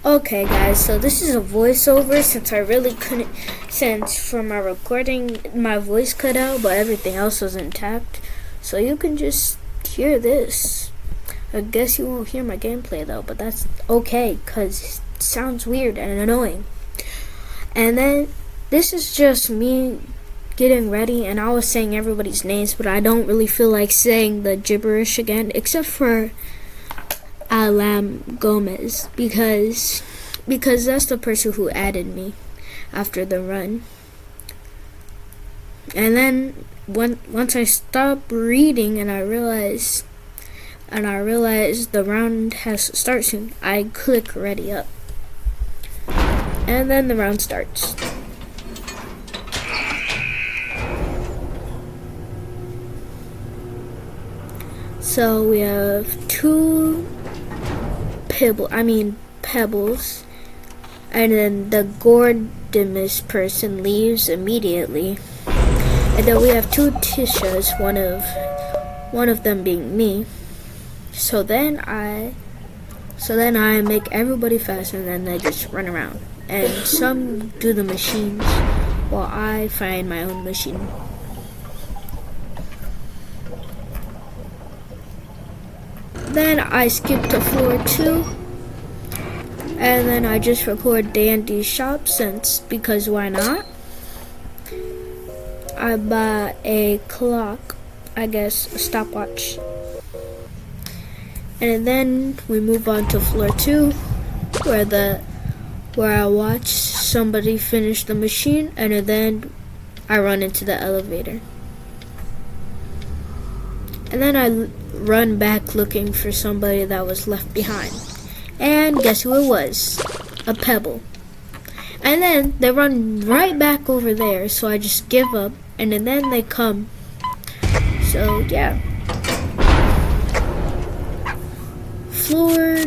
Okay guys, so this is a voiceover since I really couldn't, since for my recording my voice cut out but everything else was intact. So you can just hear this. I guess you won't hear my gameplay though, but that's okay because it sounds weird and annoying. And then this is just me getting ready, and I was saying everybody's names, but I don't really feel like saying the gibberish again except for Alam Gomez because that's the person who added me after the run. And then once I stopped reading and I realized the round has to start soon, I click ready up. And then the round starts. So we have two pebbles, and then the Gordimus person leaves immediately. And then we have two Tishas, one of them being me. So then I make everybody fast, and then they just run around. And some do the machines while I find my own machine. Then I skip to floor 2, and then I just record Dandy's shop because why not? I bought a clock, I guess a stopwatch. And then we move on to floor 2 where I watch somebody finish the machine, and then I run into the elevator. And then I run back looking for somebody that was left behind. And guess who it was? A pebble. And then they run right back over there, so I just give up, and then they come. So yeah. Floor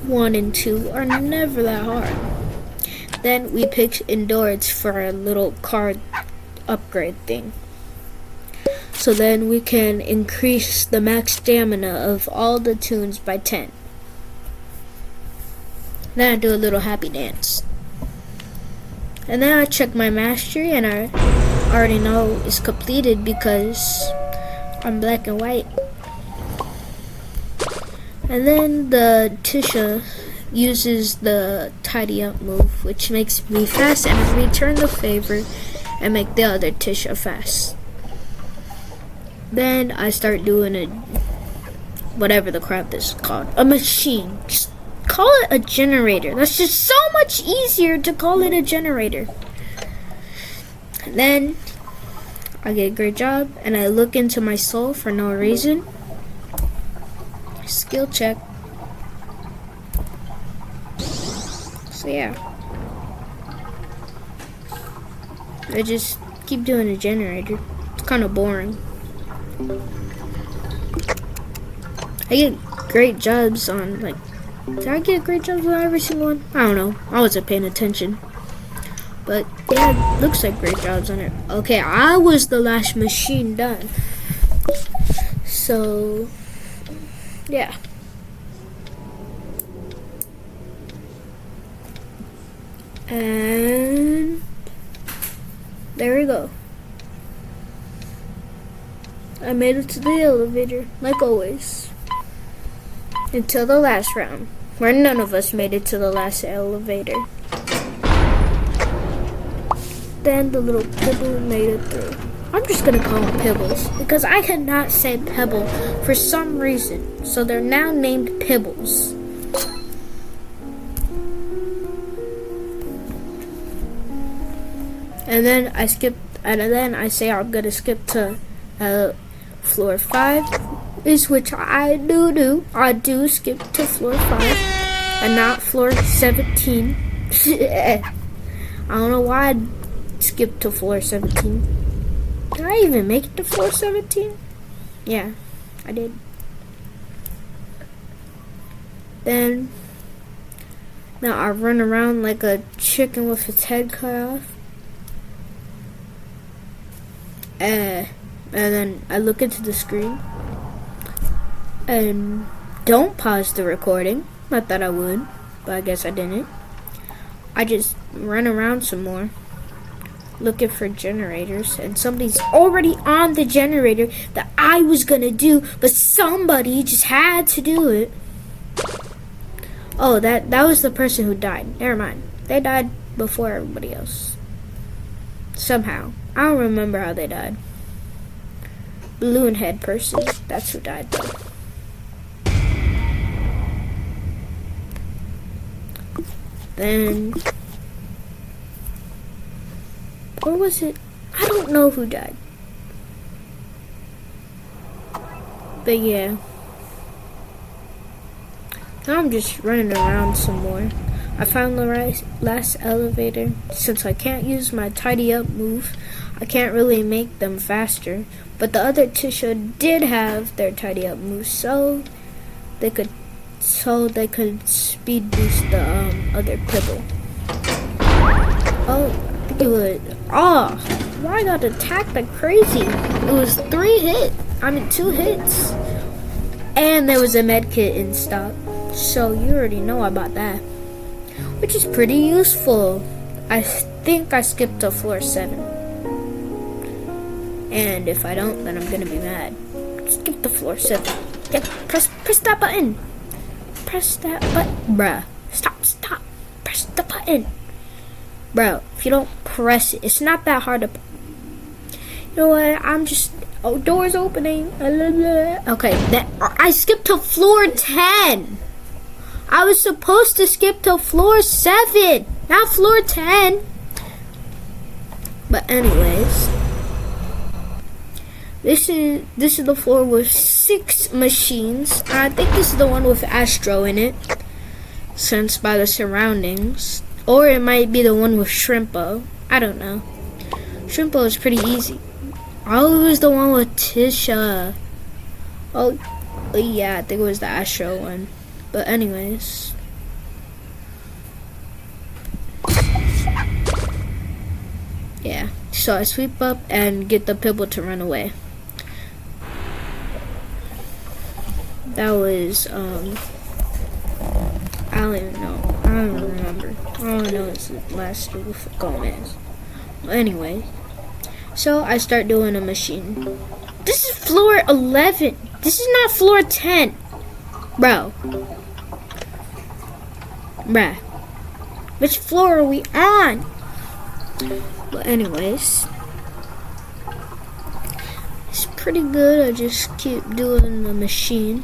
1 and 2 are never that hard. Then we pick indoors for a little card upgrade thing. So then we can increase the max stamina of all the tunes by 10. Then I do a little happy dance. And then I check my mastery, and I already know it's completed because I'm black and white. And then the Tisha uses the tidy up move, which makes me fast and return the favor and make the other Tisha fast. Then I start doing whatever the crap this is called. A machine. Just call it a generator. That's just so much easier to call it a generator. And then I get a great job, and I look into my soul for no reason. Skill check. So yeah. I just keep doing a generator. It's kind of boring. I get great jobs on, did I get great jobs on every single one? I don't know. I wasn't paying attention. But yeah, it looks like great jobs on it. Okay, I was the last machine done. So, yeah. And there we go. I made it to the elevator, like always. Until the last round, where none of us made it to the last elevator. Then the little pebble made it through. I'm just gonna call them pebbles, because I cannot say pebble for some reason. So they're now named pebbles. And then I say I'm gonna skip to floor 5, is which I do. I do skip to floor 5 and not floor 17. I don't know why I skipped to floor 17. Did I even make it to floor 17? Yeah, I did. Then now I run around like a chicken with its head cut off. And then I look into the screen and don't pause the recording, I thought I would, but I guess I didn't. I just ran around some more, looking for generators, and somebody's already on the generator that I was gonna do, but somebody just had to do it. Oh, that was the person who died. Never mind. They died before everybody else. Somehow. I don't remember how they died. Balloon head person. That's who died though. Then, or was it? I don't know who died. But yeah. Now I'm just running around some more. I found the last elevator. Since I can't use my tidy up move, I can't really make them faster. But the other Tisha did have their tidy up move, so they could speed boost the other pibble. Oh, I think it was. Oh, why I got attacked like crazy? It was 2 hits. And there was a med kit in stock. So you already know about that. Which is pretty useful. I think I skipped to floor 7. And if I don't, then I'm gonna be mad. Skip to floor 7. Yeah, press that button. Press that button. Bruh. Stop. Press the button. Bro, if you don't press it, it's not that hard to. You know what? I'm just. Oh, doors opening. Okay, I skipped to floor 10. I was supposed to skip to floor 7, not floor 10. But anyways, this is the floor with 6 machines. And I think this is the one with Astro in it, sensed by the surroundings. Or it might be the one with Shrimpo. I don't know. Shrimpo is pretty easy. Oh, it was the one with Tisha. Oh yeah, I think it was the Astro one. But anyways. Yeah. So I sweep up and get the pibble to run away. That was I don't even know. I don't remember. All I know is the last two with Gomez. Anyway. So I start doing a machine. This is floor 11. This is not floor 10. Bruh. Which floor are we on? But anyways. It's pretty good. I just keep doing the machine.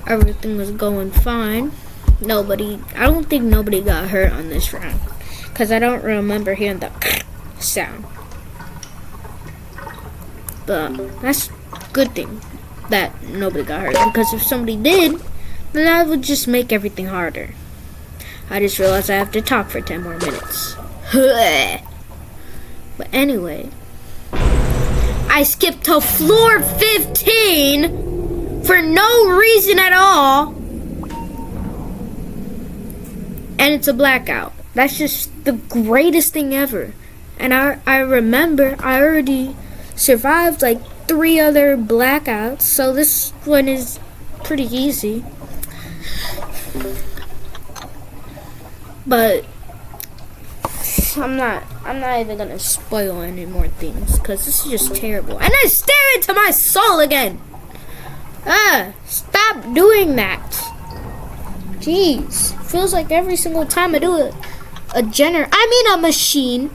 Everything was going fine. I don't think nobody got hurt on this round. Because I don't remember hearing the sound. But that's a good thing that nobody got hurt. Because if somebody did, then that would just make everything harder. I just realized I have to talk for 10 more minutes. But anyway, I skipped to floor 15 for no reason at all. And it's a blackout. That's just the greatest thing ever. And I remember I already survived like 3 other blackouts, so this one is pretty easy. But I'm not even gonna spoil any more things because this is just terrible. And I stare into my soul again. Stop doing that. Jeez, feels like every single time I do a machine.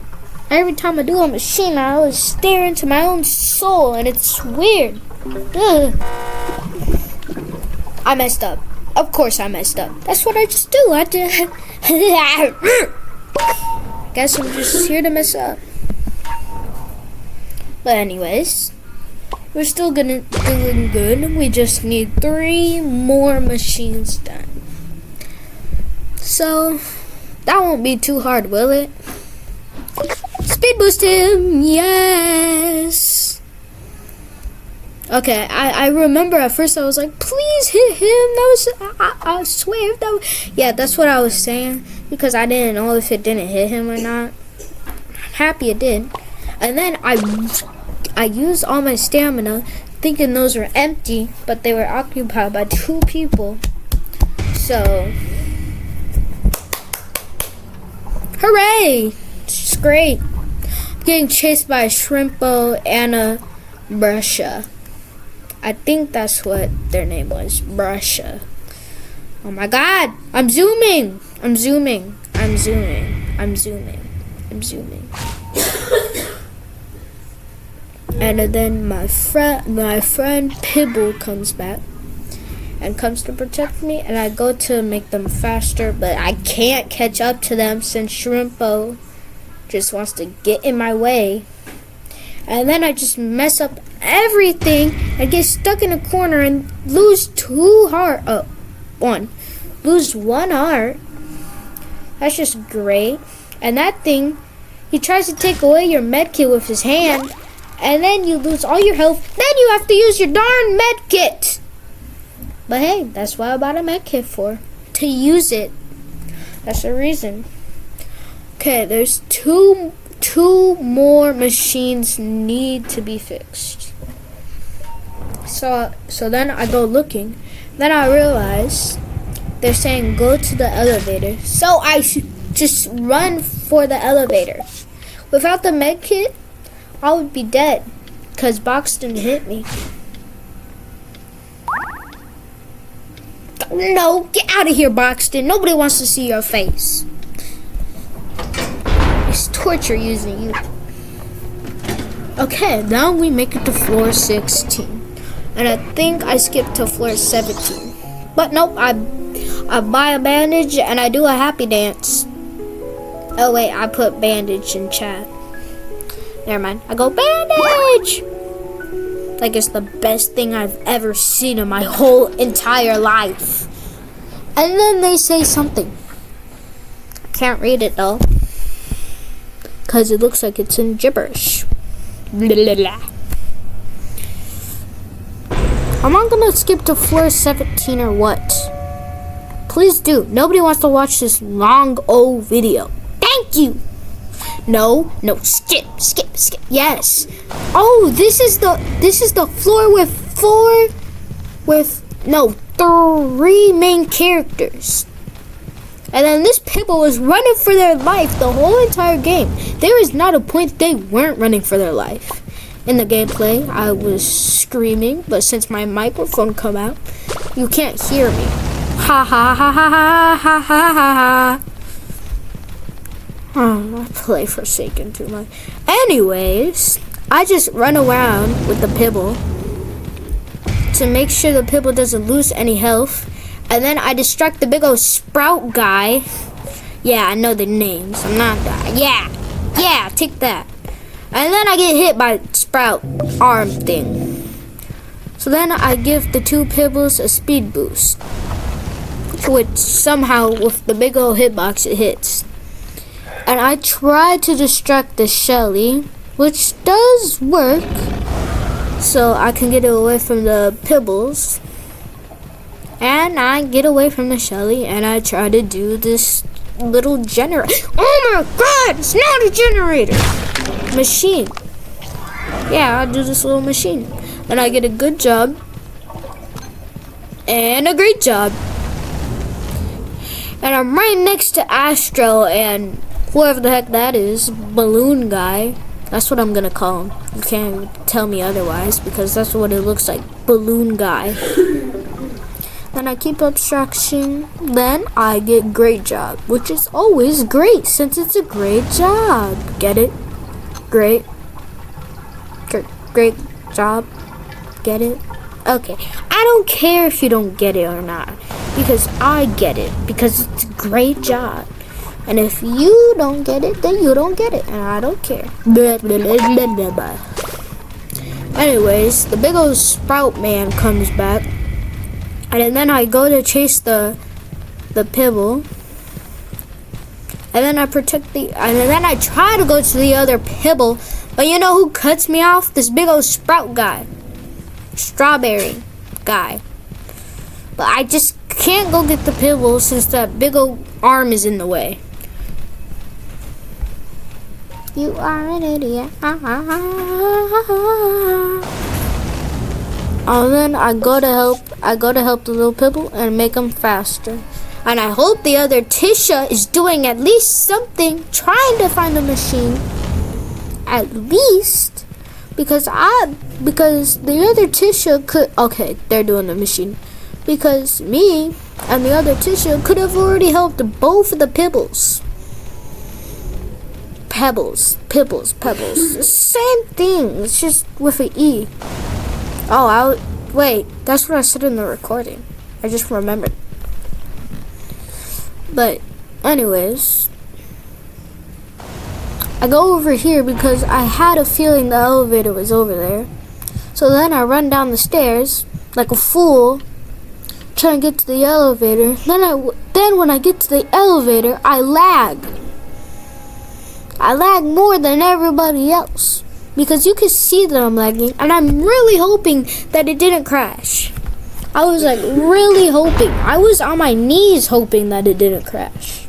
Every time I do a machine, I always stare into my own soul, and it's weird. Ugh. I messed up. Of course I messed up. That's what I just do. Guess I'm just here to mess up. But anyways, we're still doing good. We just need 3 more machines done. So, that won't be too hard, will it? Speed boost him, yes. Okay, I remember at first I was like, please hit him. I swear yeah, that's what I was saying because I didn't know if it didn't hit him or not. I'm happy it did. And then I used all my stamina thinking those were empty, but they were occupied by 2 people. So, hooray! It's great. I'm getting chased by a shrimpo and a brusha. I think that's what their name was, brusha. Oh my god! I'm zooming! I'm zooming. I'm zooming. I'm zooming. I'm zooming. And then my friend Pibble comes back and comes to protect me, and I go to make them faster, but I can't catch up to them since Shrimpo just wants to get in my way. And then I just mess up everything and get stuck in a corner and lose lose one heart. That's just great. And that thing, he tries to take away your med kit with his hand, and then you lose all your health. Then you have to use your darn med kit. But hey, that's what I bought a med kit for. To use it. That's the reason. Okay, there's two more machines need to be fixed. So then I go looking. Then I realize they're saying go to the elevator. So I just run for the elevator. Without the med kit, I would be dead because Boxton hit me. No, get out of here, Boxton. Nobody wants to see your face. It's torture using you. Okay, now we make it to floor 16. And I think I skipped to floor 17. But nope, I buy a bandage and I do a happy dance. Oh wait, I put bandage in chat. Never mind. I go bandage! Like it's the best thing I've ever seen in my whole entire life. And then they say something. I can't read it though. Because it looks like it's in gibberish. Blah, blah, blah. Am I gonna skip to floor 17 or what? Please do. Nobody wants to watch this long old video. Thank you. No, skip. Yes. Oh, this is the floor with 3 main characters. And then this people was running for their life the whole entire game. There is not a point they weren't running for their life. In the gameplay, I was screaming, but since my microphone come out, you can't hear me. Ha ha ha ha ha ha ha ha. Oh, I play Forsaken too much. Anyways, I just run around with the Pibble to make sure the Pibble doesn't lose any health. And then I distract the big old Sprout guy. Yeah, I know the names. I'm not that. Yeah, take that. And then I get hit by Sprout arm thing. So then I give the 2 Pibbles a speed boost. Which somehow with the big old hitbox it hits. And I try to distract the Shelly, which does work. So I can get away from the Pibbles. And I get away from the Shelly and I try to do this little generator. Oh my god, it's not a generator. Machine. Yeah, I do this little machine. And I get a good job. And a great job. And I'm right next to Astro and whoever the heck that is, Balloon Guy. That's what I'm gonna call him. You can't tell me otherwise because that's what it looks like, Balloon Guy. Then I keep abstraction. Then I get great job, which is always great since it's a great job. Get it? Great job. Get it? Okay. I don't care if you don't get it or not because I get it because it's a great job. And if you don't get it, then you don't get it. And I don't care. Blah, blah, blah, blah, blah, blah. Anyways, the big old Sprout man comes back. And then I go to chase the Pibble. And then I try to go to the other Pibble. But you know who cuts me off? This big old Sprout guy. Strawberry guy. But I just can't go get the Pibble since that big old arm is in the way. You are an idiot. And then I go to help the little people and make them faster. And I hope the other Tisha is doing at least something, trying to find a machine. At least. Because the other Tisha could, okay, they're doing the machine. Because me and the other Tisha could have already helped both of the Pibbles. Pibbles. Same thing, it's just with an E. Oh, wait, that's what I said in the recording. I just remembered. But, anyways, I go over here because I had a feeling the elevator was over there. So then I run down the stairs like a fool, trying to get to the elevator. Then when I get to the elevator, I lag. I lag more than everybody else because you can see that I'm lagging, and I'm really hoping that it didn't crash. I was like really hoping. I was on my knees hoping that it didn't crash.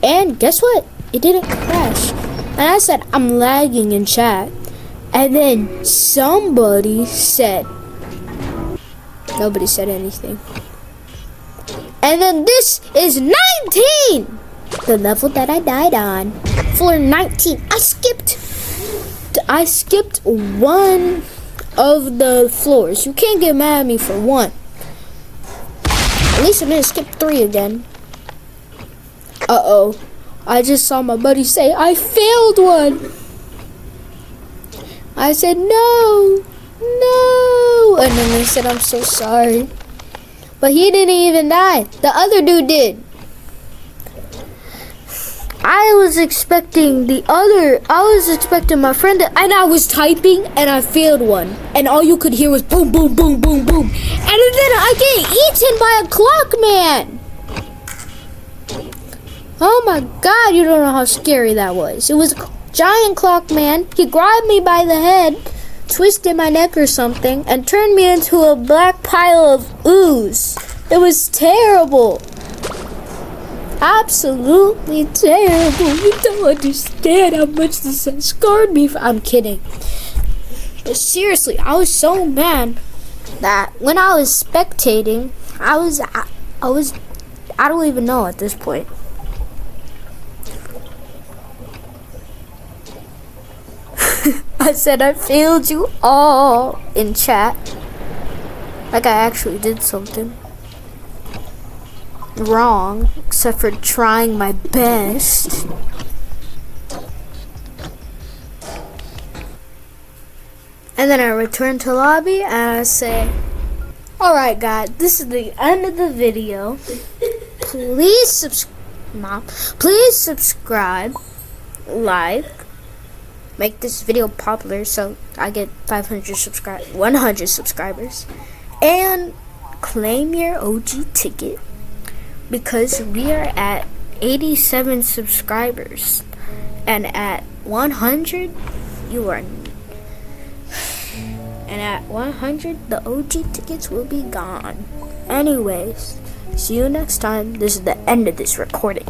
And guess what? It didn't crash. And I said, I'm lagging in chat. And then somebody said, nobody said anything. And then this is 19! The level that I died on. Floor 19. I skipped one of the floors. You can't get mad at me for one. At least I didn't skip 3 again. Uh-oh. I just saw my buddy say, I failed one. I said, no. And then they said, I'm so sorry. But he didn't even die. The other dude did. I was expecting my friend to, and I was typing and I failed one. And all you could hear was boom, boom, boom, boom, boom. And then I get eaten by a clock man. Oh my god, you don't know how scary that was. It was a giant clock man. He grabbed me by the head, twisted my neck or something, and turned me into a black pile of ooze. It was terrible. Absolutely terrible. You don't understand how much this has scarred me. I'm kidding. But seriously, I was so mad that when I was spectating, I don't even know at this point. I said I failed you all in chat. Like I actually did something wrong, except for trying my best. And then I return to lobby and I say, alright guys, this is the end of the video. Please subscribe, like, make this video popular so I get 100 subscribers, and claim your OG ticket because we are at 87 subscribers, and at 100 and at 100 the OG tickets will be gone. Anyways, see you next time. This is the end of this recording.